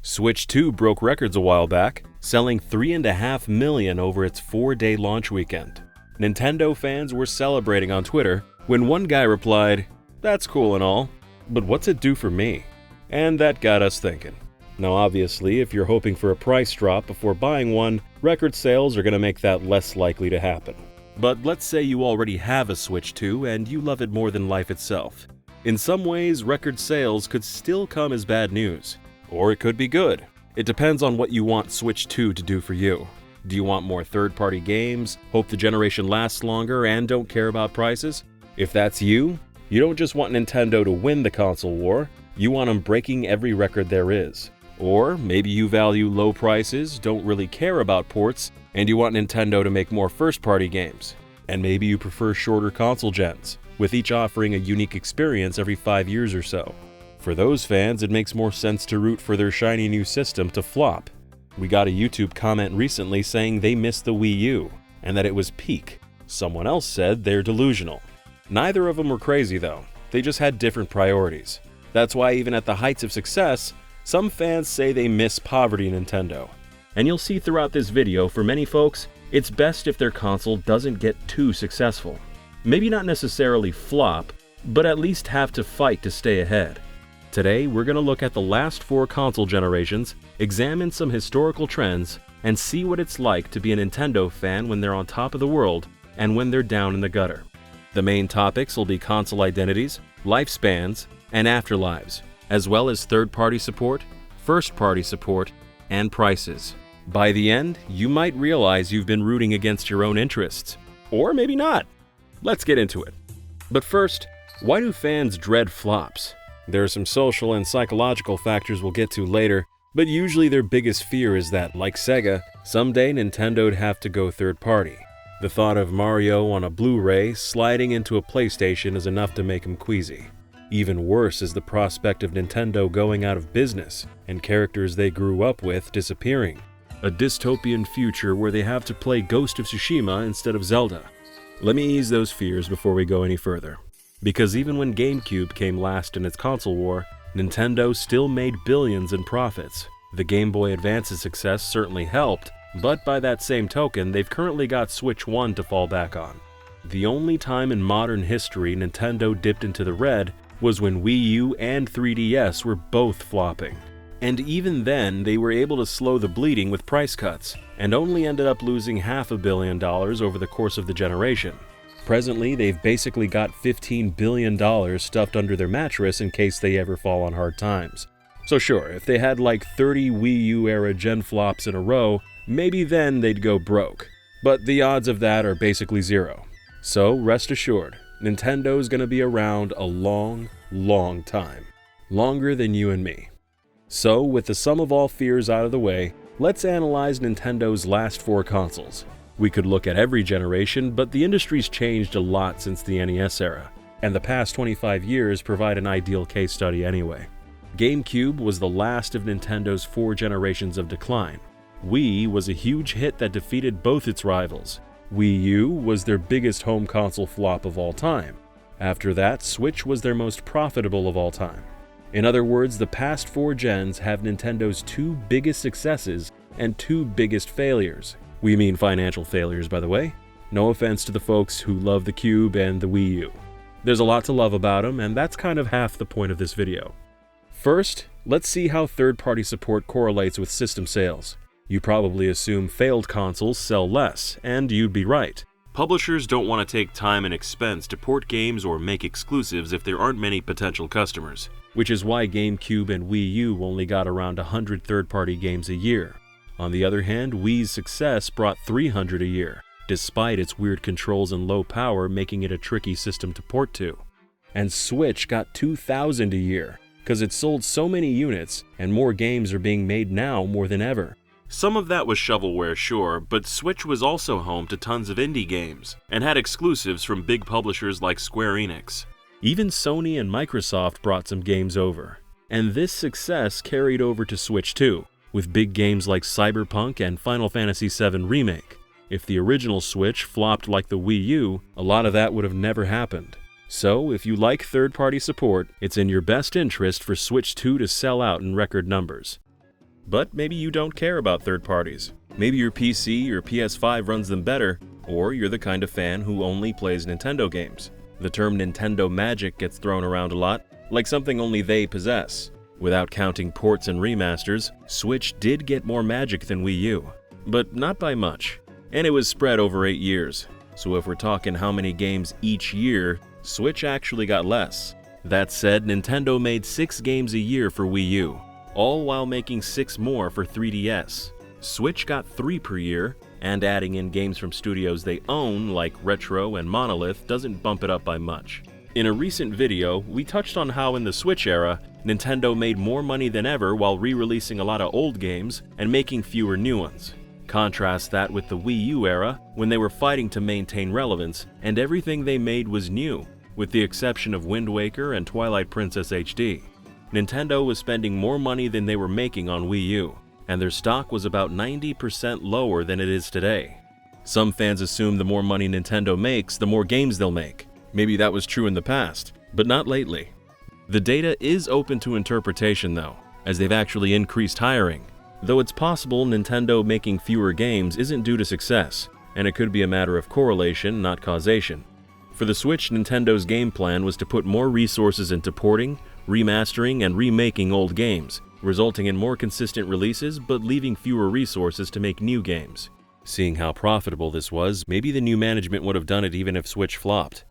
Switch 2 broke records a while back, selling 3.5 million over its 4-day launch weekend. Nintendo fans were celebrating on Twitter when one guy replied, "That's cool and all, but what's it do for me?" And that got us thinking. Now obviously, if you're hoping for a price drop before buying one, record sales are going to make that less likely to happen. But let's say you already have a Switch 2 and you love it more than life itself. In some ways, record sales could still come as bad news. Or it could be good. It depends on what you want Switch 2 to do for you. Do you want more third-party games, hope the generation lasts longer, and don't care about prices? If that's you, you don't just want Nintendo to win the console war, you want them breaking every record there is. Or maybe you value low prices, don't really care about ports, and you want Nintendo to make more first-party games. And maybe you prefer shorter console gens, with each offering a unique experience every 5 years or so. For those fans, it makes more sense to root for their shiny new system to flop. We got a YouTube comment recently saying they missed the Wii U, and that it was peak. Someone else said they're delusional. Neither of them were crazy though, they just had different priorities. That's why even at the heights of success, some fans say they miss poverty Nintendo. And you'll see throughout this video, for many folks, it's best if their console doesn't get too successful. Maybe not necessarily flop, but at least have to fight to stay ahead. Today, we're going to look at the last 4 console generations, examine some historical trends, and see what it's like to be a Nintendo fan when they're on top of the world and when they're down in the gutter. The main topics will be console identities, lifespans, and afterlives, as well as third-party support, first-party support, and prices. By the end, you might realize you've been rooting against your own interests. Or maybe not. Let's get into it. But first, why do fans dread flops? There are some social and psychological factors we'll get to later, but usually their biggest fear is that, like Sega, someday Nintendo'd have to go third-party. The thought of Mario on a Blu-ray sliding into a PlayStation is enough to make them queasy. Even worse is the prospect of Nintendo going out of business and characters they grew up with disappearing. A dystopian future where they have to play Ghost of Tsushima instead of Zelda. Let me ease those fears before we go any further. Because even when GameCube came last in its console war, Nintendo still made billions in profits. The Game Boy Advance's success certainly helped, but by that same token, they've currently got Switch 1 to fall back on. The only time in modern history Nintendo dipped into the red was when Wii U and 3DS were both flopping. And even then, they were able to slow the bleeding with price cuts, and only ended up losing $500 million over the course of the generation. Presently, they've basically got $15 billion stuffed under their mattress in case they ever fall on hard times. So sure, if they had like 30 Wii U era gen flops in a row, maybe then they'd go broke. But the odds of that are basically zero. So rest assured, Nintendo's gonna be around a long, long time. Longer than you and me. So with the sum of all fears out of the way, let's analyze Nintendo's last 4 consoles. We could look at every generation, but the industry's changed a lot since the NES era, and the past 25 years provide an ideal case study anyway. GameCube was the last of Nintendo's 4 generations of decline. Wii was a huge hit that defeated both its rivals. Wii U was their biggest home console flop of all time. After that, Switch was their most profitable of all time. In other words, the past 4 gens have Nintendo's 2 biggest successes and 2 biggest failures. We mean financial failures, by the way. No offense to the folks who love the Cube and the Wii U. There's a lot to love about them, and that's kind of half the point of this video. First, let's see how third-party support correlates with system sales. You probably assume failed consoles sell less, and you'd be right. Publishers don't want to take time and expense to port games or make exclusives if there aren't many potential customers, which is why GameCube and Wii U only got around 100 third-party games a year. On the other hand, Wii's success brought 300 a year, despite its weird controls and low power making it a tricky system to port to. And Switch got 2,000 a year, because it sold so many units, and more games are being made now more than ever. Some of that was shovelware, sure, but Switch was also home to tons of indie games, and had exclusives from big publishers like Square Enix. Even Sony and Microsoft brought some games over. And this success carried over to Switch 2, with big games like Cyberpunk and Final Fantasy VII Remake. If the original Switch flopped like the Wii U, a lot of that would have never happened. So, if you like third-party support, it's in your best interest for Switch 2 to sell out in record numbers. But maybe you don't care about third parties. Maybe your PC or PS5 runs them better, or you're the kind of fan who only plays Nintendo games. The term Nintendo Magic gets thrown around a lot, like something only they possess. Without counting ports and remasters, Switch did get more magic than Wii U, but not by much. And it was spread over 8 years, so if we're talking how many games each year, Switch actually got less. That said, Nintendo made 6 games a year for Wii U, all while making 6 more for 3DS. Switch got 3 per year, and adding in games from studios they own, like Retro and Monolith, doesn't bump it up by much. In a recent video, we touched on how in the Switch era, Nintendo made more money than ever while re-releasing a lot of old games and making fewer new ones. Contrast that with the Wii U era, when they were fighting to maintain relevance, and everything they made was new, with the exception of Wind Waker and Twilight Princess HD. Nintendo was spending more money than they were making on Wii U, and their stock was about 90% lower than it is today. Some fans assume the more money Nintendo makes, the more games they'll make. Maybe that was true in the past, but not lately. The data is open to interpretation though, as they've actually increased hiring. Though it's possible Nintendo making fewer games isn't due to success, and it could be a matter of correlation, not causation. For the Switch, Nintendo's game plan was to put more resources into porting, remastering, and remaking old games, resulting in more consistent releases but leaving fewer resources to make new games. Seeing how profitable this was, maybe the new management would have done it even if Switch flopped.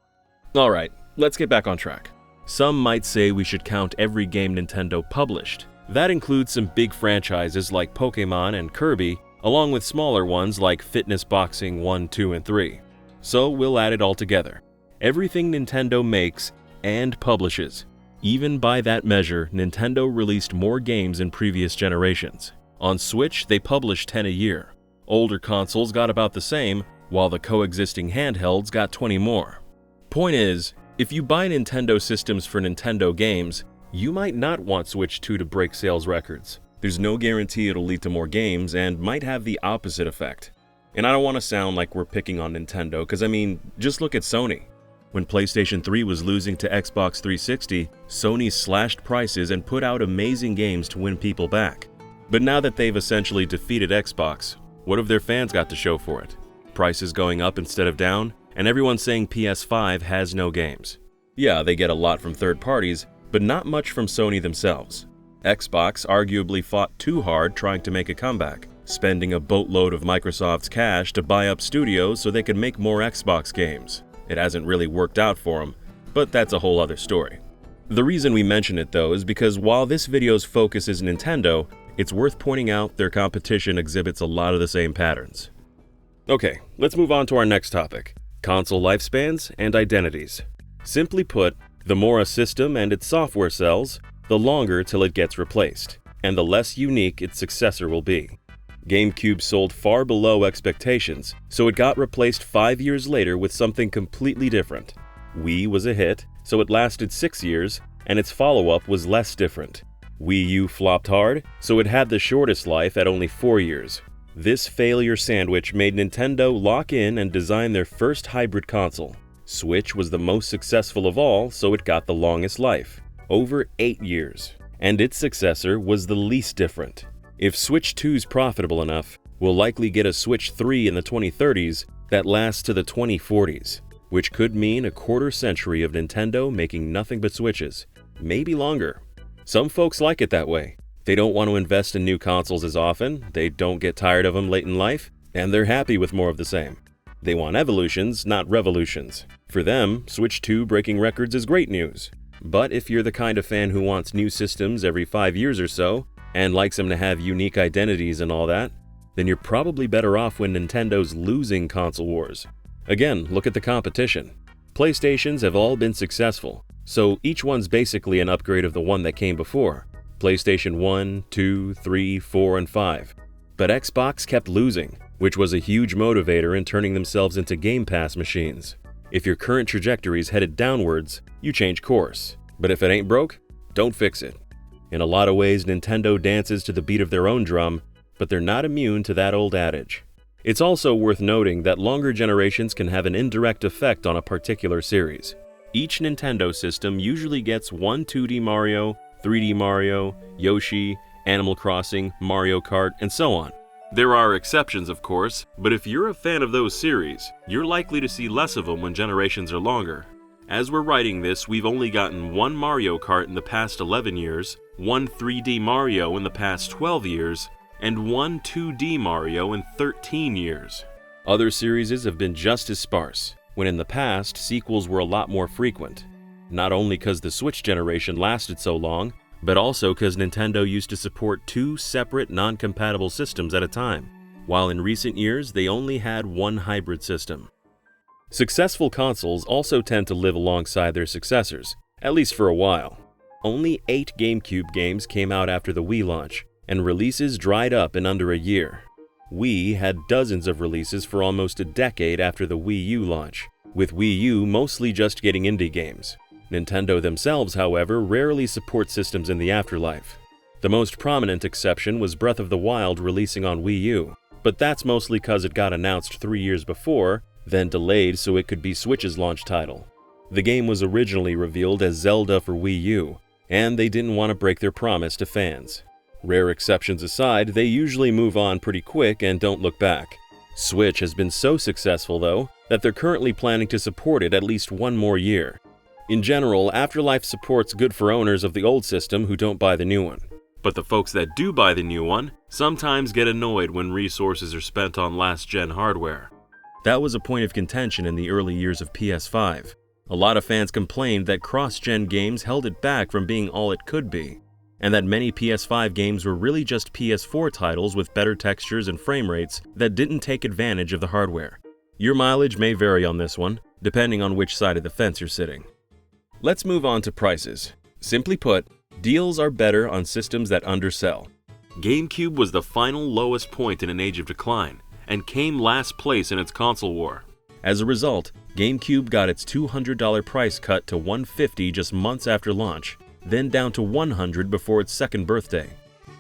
Alright, let's get back on track. Some might say we should count every game Nintendo published. That includes some big franchises like Pokemon and Kirby, along with smaller ones like Fitness Boxing 1, 2, and 3. So we'll add it all together. Everything Nintendo makes and publishes. Even by that measure, Nintendo released more games in previous generations. On Switch, they published 10 a year. Older consoles got about the same, while the coexisting handhelds got 20 more. Point is, if you buy Nintendo systems for Nintendo games, you might not want Switch 2 to break sales records. There's no guarantee it'll lead to more games and might have the opposite effect. And I don't want to sound like we're picking on Nintendo, because I mean, just look at Sony. When PlayStation 3 was losing to Xbox 360, Sony slashed prices and put out amazing games to win people back. But now that they've essentially defeated Xbox, what have their fans got to show for it? Prices going up instead of down? And everyone's saying PS5 has no games. Yeah, they get a lot from third parties, but not much from Sony themselves. Xbox arguably fought too hard trying to make a comeback, spending a boatload of Microsoft's cash to buy up studios so they could make more Xbox games. It hasn't really worked out for them, but that's a whole other story. The reason we mention it though is because while this video's focus is Nintendo, it's worth pointing out their competition exhibits a lot of the same patterns. Okay, let's move on to our next topic. Console lifespans and identities. Simply put, the more a system and its software sells, the longer till it gets replaced, and the less unique its successor will be. GameCube sold far below expectations, so it got replaced 5 years later with something completely different. Wii was a hit, so it lasted 6 years, and its follow-up was less different. Wii U flopped hard, so it had the shortest life at only 4 years. This failure sandwich made Nintendo lock in and design their first hybrid console. Switch was the most successful of all, so it got the longest life, over 8 years. And its successor was the least different. If Switch 2's profitable enough, we'll likely get a Switch 3 in the 2030s that lasts to the 2040s, which could mean a quarter century of Nintendo making nothing but Switches, maybe longer. Some folks like it that way. They don't want to invest in new consoles as often, they don't get tired of them late in life, and they're happy with more of the same. They want evolutions, not revolutions. For them, Switch 2 breaking records is great news. But if you're the kind of fan who wants new systems every 5 years or so, and likes them to have unique identities and all that, then you're probably better off when Nintendo's losing console wars. Again, look at the competition. PlayStations have all been successful, so each one's basically an upgrade of the one that came before. PlayStation 1, 2, 3, 4, and 5. But Xbox kept losing, which was a huge motivator in turning themselves into Game Pass machines. If your current trajectory's headed downwards, you change course. But if it ain't broke, don't fix it. In a lot of ways, Nintendo dances to the beat of their own drum, but they're not immune to that old adage. It's also worth noting that longer generations can have an indirect effect on a particular series. Each Nintendo system usually gets one 2D Mario, 3D Mario, Yoshi, Animal Crossing, Mario Kart, and so on. There are exceptions, of course, but if you're a fan of those series, you're likely to see less of them when generations are longer. As we're writing this, we've only gotten one Mario Kart in the past 11 years, one 3D Mario in the past 12 years, and one 2D Mario in 13 years. Other series have been just as sparse, when in the past, sequels were a lot more frequent. Not only because the Switch generation lasted so long, but also because Nintendo used to support two separate non-compatible systems at a time, while in recent years they only had one hybrid system. Successful consoles also tend to live alongside their successors, at least for a while. Only 8 GameCube games came out after the Wii launch, and releases dried up in under a year. Wii had dozens of releases for almost a decade after the Wii U launch, with Wii U mostly just getting indie games. Nintendo themselves, however, rarely support systems in the afterlife. The most prominent exception was Breath of the Wild releasing on Wii U, but that's mostly because it got announced 3 years before, then delayed so it could be Switch's launch title. The game was originally revealed as Zelda for Wii U, and they didn't want to break their promise to fans. Rare exceptions aside, they usually move on pretty quick and don't look back. Switch has been so successful, though, that they're currently planning to support it at least one more year. In general, Afterlife support's good for owners of the old system who don't buy the new one. But the folks that do buy the new one sometimes get annoyed when resources are spent on last-gen hardware. That was a point of contention in the early years of PS5. A lot of fans complained that cross-gen games held it back from being all it could be, and that many PS5 games were really just PS4 titles with better textures and frame rates that didn't take advantage of the hardware. Your mileage may vary on this one, depending on which side of the fence you're sitting. Let's move on to prices. Simply put, deals are better on systems that undersell. GameCube was the final lowest point in an age of decline, and came last place in its console war. As a result, GameCube got its $200 price cut to $150 just months after launch, then down to $100 before its second birthday.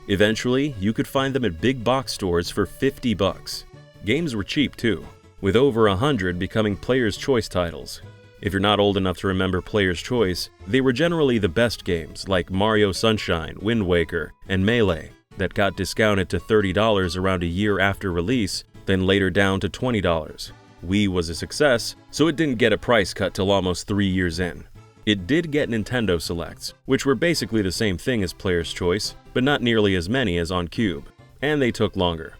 Eventually, you could find them at big box stores for $50. Games were cheap too, with over 100 becoming Player's Choice titles. If you're not old enough to remember Player's Choice, they were generally the best games like Mario Sunshine, Wind Waker, and Melee that got discounted to $30 around a year after release, then later down to $20. Wii was a success, so it didn't get a price cut till almost 3 years in. It did get Nintendo Selects, which were basically the same thing as Player's Choice, but not nearly as many as on Cube, and they took longer.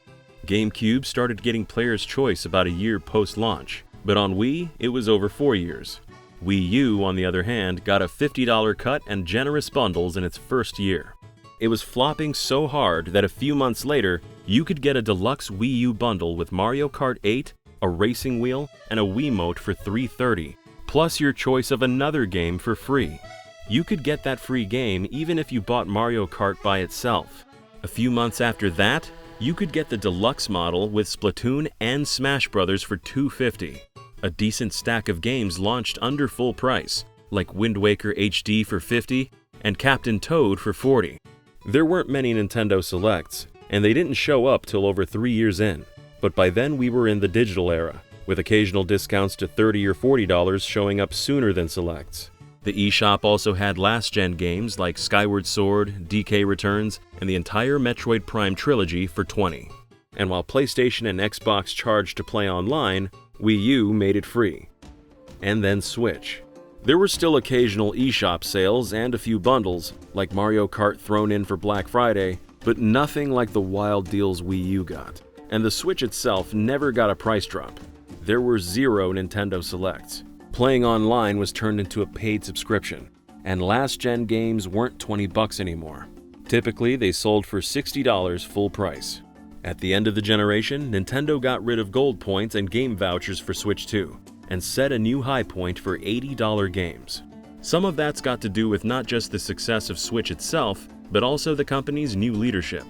GameCube started getting Player's Choice about a year post-launch, but on Wii, it was over 4 years. Wii U, on the other hand, got a $50 cut and generous bundles in its first year. It was flopping so hard that a few months later, you could get a deluxe Wii U bundle with Mario Kart 8, a racing wheel, and a Wiimote for $330, plus your choice of another game for free. You could get that free game even if you bought Mario Kart by itself. A few months after that, you could get the deluxe model with Splatoon and Smash Bros. For $250. A decent stack of games launched under full price, like Wind Waker HD for $50 and Captain Toad for $40. There weren't many Nintendo Selects, and they didn't show up till over 3 years in, but by then we were in the digital era, with occasional discounts to $30 or $40 showing up sooner than Selects. The eShop also had last-gen games like Skyward Sword, DK Returns, and the entire Metroid Prime trilogy for $20. And while PlayStation and Xbox charged to play online, Wii U made it free. And then Switch. There were still occasional eShop sales and a few bundles, like Mario Kart thrown in for Black Friday, but nothing like the wild deals Wii U got. And the Switch itself never got a price drop. There were 0 Nintendo Selects. Playing online was turned into a paid subscription, and last-gen games weren't $20 anymore. Typically, they sold for $60 full price. At the end of the generation, Nintendo got rid of gold points and game vouchers for Switch 2, and set a new high point for $80 games. Some of that's got to do with not just the success of Switch itself, but also the company's new leadership.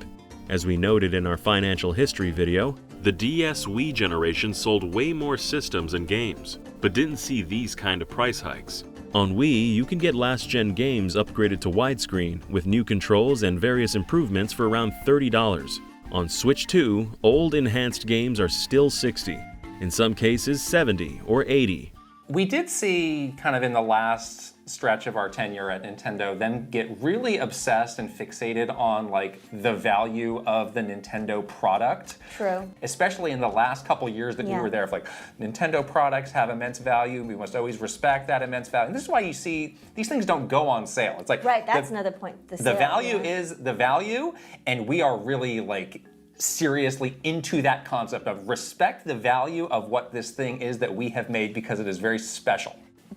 As we noted in our financial history video, the DS Wii generation sold way more systems and games, but didn't see these kind of price hikes. On Wii, you can get last-gen games upgraded to widescreen with new controls and various improvements for around $30. On Switch 2, old enhanced games are still $60, in some cases $70 or $80. We did see kind of in the last stretch of our tenure at Nintendo them get really obsessed and fixated on like the value of the Nintendo product. True. Especially in the last couple years that we were there, of like Nintendo products have immense value. We must always respect that immense value. And this is why you see these things don't go on sale. It's like right. That's another point. The value is the value, and we are really like seriously into that concept of respect the value of what this thing is that we have made because it is very special.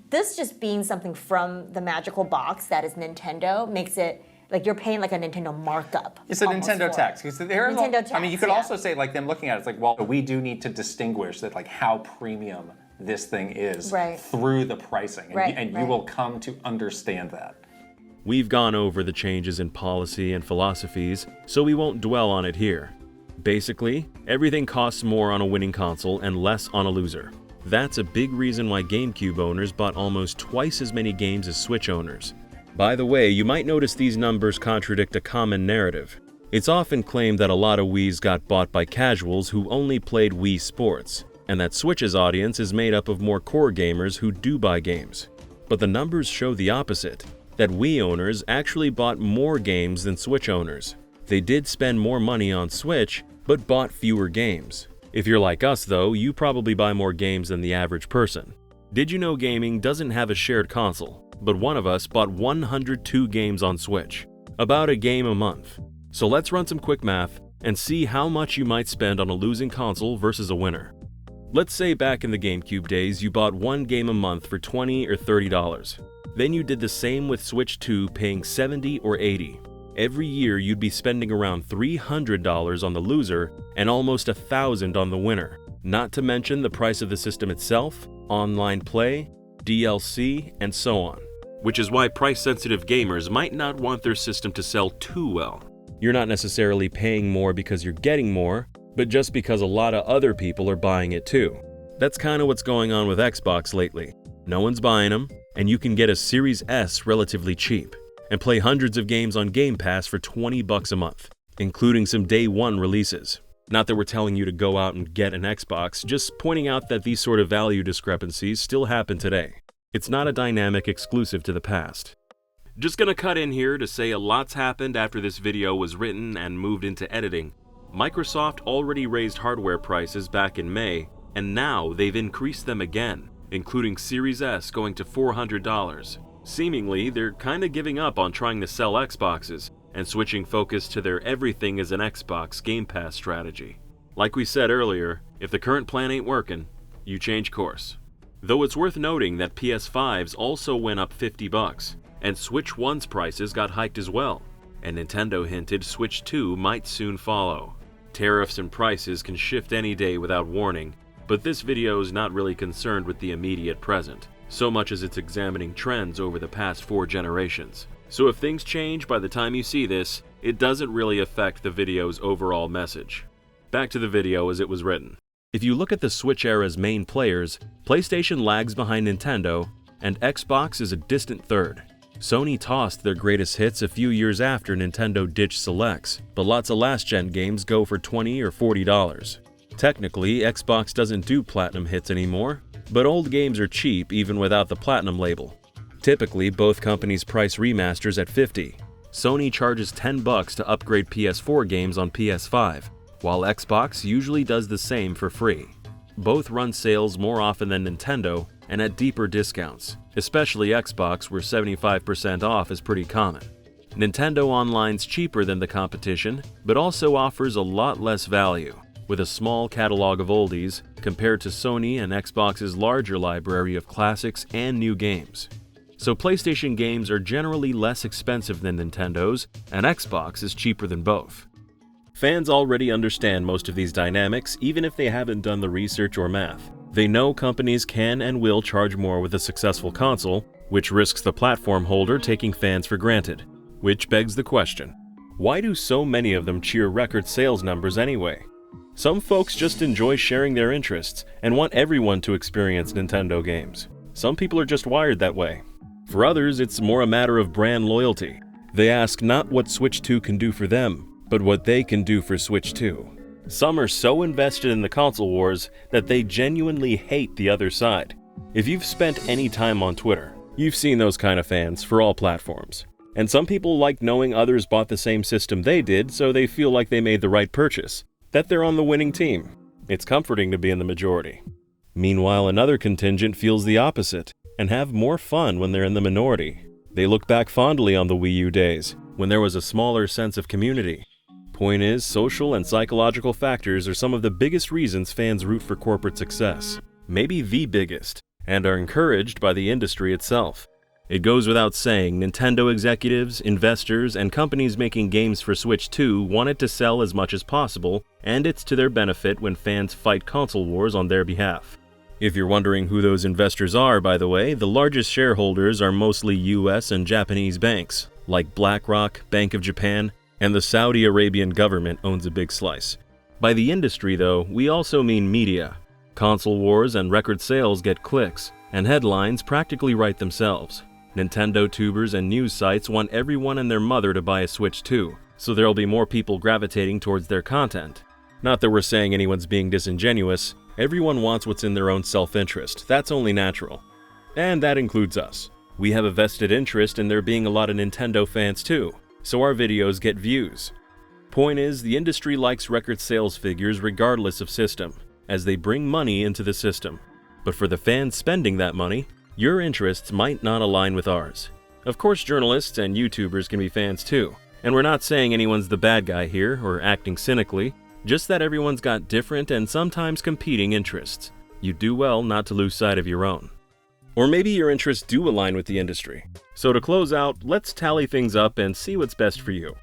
This just being something from the magical box that is Nintendo makes it like you're paying like a Nintendo markup. It's a Nintendo tax. Nintendo tax, I mean, you could also say like them looking at it, it's like, well, we do need to distinguish that like how premium this thing is through the pricing, and you will come to understand that. We've gone over the changes in policy and philosophies, so we won't dwell on it here. Basically, everything costs more on a winning console and less on a loser. That's a big reason why GameCube owners bought almost twice as many games as Switch owners. By the way, you might notice these numbers contradict a common narrative. It's often claimed that a lot of Wiis got bought by casuals who only played Wii Sports, and that Switch's audience is made up of more core gamers who do buy games. But the numbers show the opposite, that Wii owners actually bought more games than Switch owners. They did spend more money on Switch, but bought fewer games. If you're like us though, you probably buy more games than the average person. DidYouKnowGaming doesn't have a shared console, but one of us bought 102 games on Switch, about a game a month. So let's run some quick math and see how much you might spend on a losing console versus a winner. Let's say back in the GameCube days you bought one game a month for $20 or $30. Then you did the same with Switch 2, paying $70 or $80. Every year you'd be spending around $300 on the loser and almost $1,000 on the winner, not to mention the price of the system itself, online play, DLC, and so on. Which is why price-sensitive gamers might not want their system to sell too well. You're not necessarily paying more because you're getting more, but just because a lot of other people are buying it too. That's kind of what's going on with Xbox lately. No one's buying them, and you can get a Series S relatively cheap and play hundreds of games on Game Pass for $20 a month, including some day one releases. Not that we're telling you to go out and get an Xbox, just pointing out that these sort of value discrepancies still happen today. It's not a dynamic exclusive to the past. Just gonna cut in here to say a lot's happened after this video was written and moved into editing. Microsoft already raised hardware prices back in May, and now they've increased them again, including Series S going to $400. Seemingly, they're kinda giving up on trying to sell Xboxes and switching focus to their everything is an Xbox Game Pass strategy. Like we said earlier, if the current plan ain't working, you change course. Though it's worth noting that PS5s also went up $50, and Switch 1's prices got hiked as well, and Nintendo hinted Switch 2 might soon follow. Tariffs and prices can shift any day without warning, but this video is not really concerned with the immediate present, so much as it's examining trends over the past 4 generations. So if things change by the time you see this, it doesn't really affect the video's overall message. Back to the video as it was written. If you look at the Switch era's main players, PlayStation lags behind Nintendo, and Xbox is a distant third. Sony tossed their greatest hits a few years after Nintendo ditched selects, but lots of last-gen games go for $20 or $40. Technically, Xbox doesn't do platinum hits anymore, but old games are cheap even without the platinum label. Typically, both companies price remasters at $50. Sony charges $10 to upgrade PS4 games on PS5, while Xbox usually does the same for free. Both run sales more often than Nintendo and at deeper discounts, especially Xbox where 75% off is pretty common. Nintendo Online's cheaper than the competition, but also offers a lot less value, with a small catalog of oldies compared to Sony and Xbox's larger library of classics and new games. So PlayStation games are generally less expensive than Nintendo's, and Xbox is cheaper than both. Fans already understand most of these dynamics, even if they haven't done the research or math. They know companies can and will charge more with a successful console, which risks the platform holder taking fans for granted. Which begs the question, why do so many of them cheer record sales numbers anyway? Some folks just enjoy sharing their interests and want everyone to experience Nintendo games. Some people are just wired that way. For others, it's more a matter of brand loyalty. They ask not what Switch 2 can do for them, but what they can do for Switch 2. Some are so invested in the console wars that they genuinely hate the other side. If you've spent any time on Twitter, you've seen those kind of fans for all platforms. And some people like knowing others bought the same system they did, so they feel like they made the right purchase, that they're on the winning team. It's comforting to be in the majority. Meanwhile, another contingent feels the opposite, and have more fun when they're in the minority. They look back fondly on the Wii U days, when there was a smaller sense of community. Point is, social and psychological factors are some of the biggest reasons fans root for corporate success. Maybe the biggest, and are encouraged by the industry itself. It goes without saying, Nintendo executives, investors, and companies making games for Switch 2 want it to sell as much as possible, and it's to their benefit when fans fight console wars on their behalf. If you're wondering who those investors are, by the way, the largest shareholders are mostly US and Japanese banks, like BlackRock, Bank of Japan, and the Saudi Arabian government owns a big slice. By the industry, though, we also mean media. Console wars and record sales get clicks, and headlines practically write themselves. Nintendo tubers and news sites want everyone and their mother to buy a Switch 2, so there'll be more people gravitating towards their content. Not that we're saying anyone's being disingenuous, everyone wants what's in their own self-interest, that's only natural. And that includes us. We have a vested interest in there being a lot of Nintendo fans too, so our videos get views. Point is, the industry likes record sales figures regardless of system, as they bring money into the system. But for the fans spending that money, your interests might not align with ours. Of course, journalists and YouTubers can be fans too, and we're not saying anyone's the bad guy here or acting cynically, just that everyone's got different and sometimes competing interests. You do well not to lose sight of your own. Or maybe your interests do align with the industry. So to close out, let's tally things up and see what's best for you.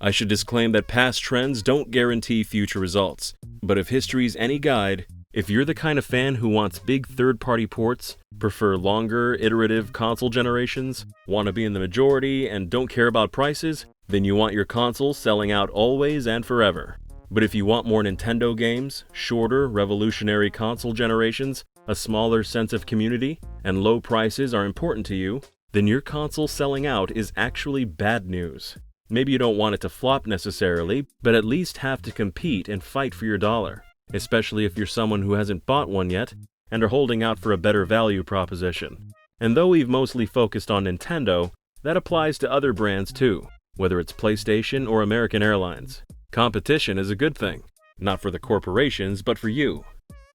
I should disclaim that past trends don't guarantee future results, but if history's any guide, if you're the kind of fan who wants big third-party ports, prefer longer, iterative console generations, want to be in the majority, and don't care about prices, then you want your console selling out always and forever. But if you want more Nintendo games, shorter, revolutionary console generations, a smaller sense of community, and low prices are important to you, then your console selling out is actually bad news. Maybe you don't want it to flop necessarily, but at least have to compete and fight for your dollar, especially if you're someone who hasn't bought one yet and are holding out for a better value proposition. And though we've mostly focused on Nintendo, that applies to other brands too, whether it's PlayStation or American Airlines. Competition is a good thing, not for the corporations, but for you.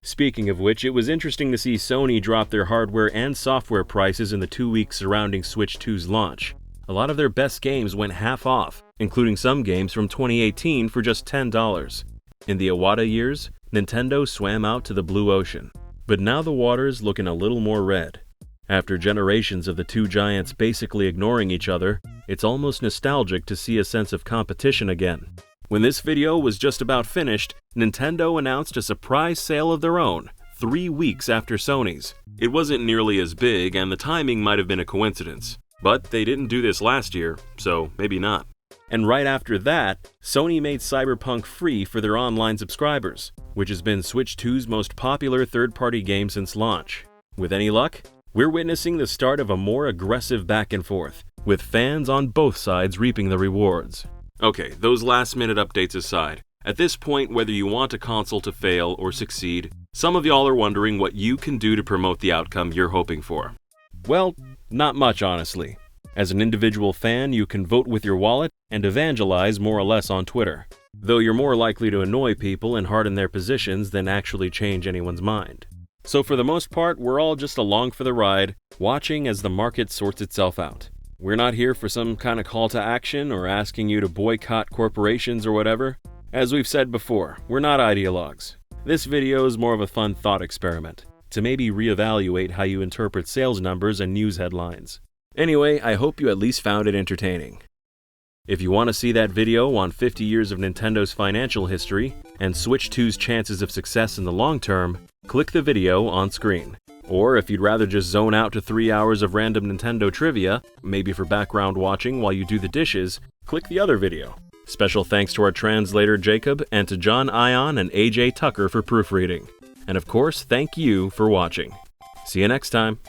Speaking of which, it was interesting to see Sony drop their hardware and software prices in the 2 weeks surrounding Switch 2's launch. A lot of their best games went half off, including some games from 2018 for just $10. In the Iwata years, Nintendo swam out to the blue ocean, but now the water's looking a little more red. After generations of the two giants basically ignoring each other, it's almost nostalgic to see a sense of competition again. When this video was just about finished, Nintendo announced a surprise sale of their own, 3 weeks after Sony's. It wasn't nearly as big, and the timing might have been a coincidence. But they didn't do this last year, so maybe not. And right after that, Sony made Cyberpunk free for their online subscribers, which has been Switch 2's most popular third-party game since launch. With any luck, we're witnessing the start of a more aggressive back and forth, with fans on both sides reaping the rewards. Okay, those last-minute updates aside, at this point, whether you want a console to fail or succeed, some of y'all are wondering what you can do to promote the outcome you're hoping for. Well, not much, honestly. As an individual fan, you can vote with your wallet and evangelize more or less on Twitter, though you're more likely to annoy people and harden their positions than actually change anyone's mind. So for the most part, we're all just along for the ride, watching as the market sorts itself out. We're not here for some kind of call to action or asking you to boycott corporations or whatever. As we've said before, we're not ideologues. This video is more of a fun thought experiment, to maybe reevaluate how you interpret sales numbers and news headlines. Anyway, I hope you at least found it entertaining. If you want to see that video on 50 years of Nintendo's financial history and Switch 2's chances of success in the long term, click the video on screen. Or if you'd rather just zone out to 3 hours of random Nintendo trivia, maybe for background watching while you do the dishes, click the other video. Special thanks to our translator Jacob and to John Ion and AJ Tucker for proofreading. And of course, thank you for watching. See you next time.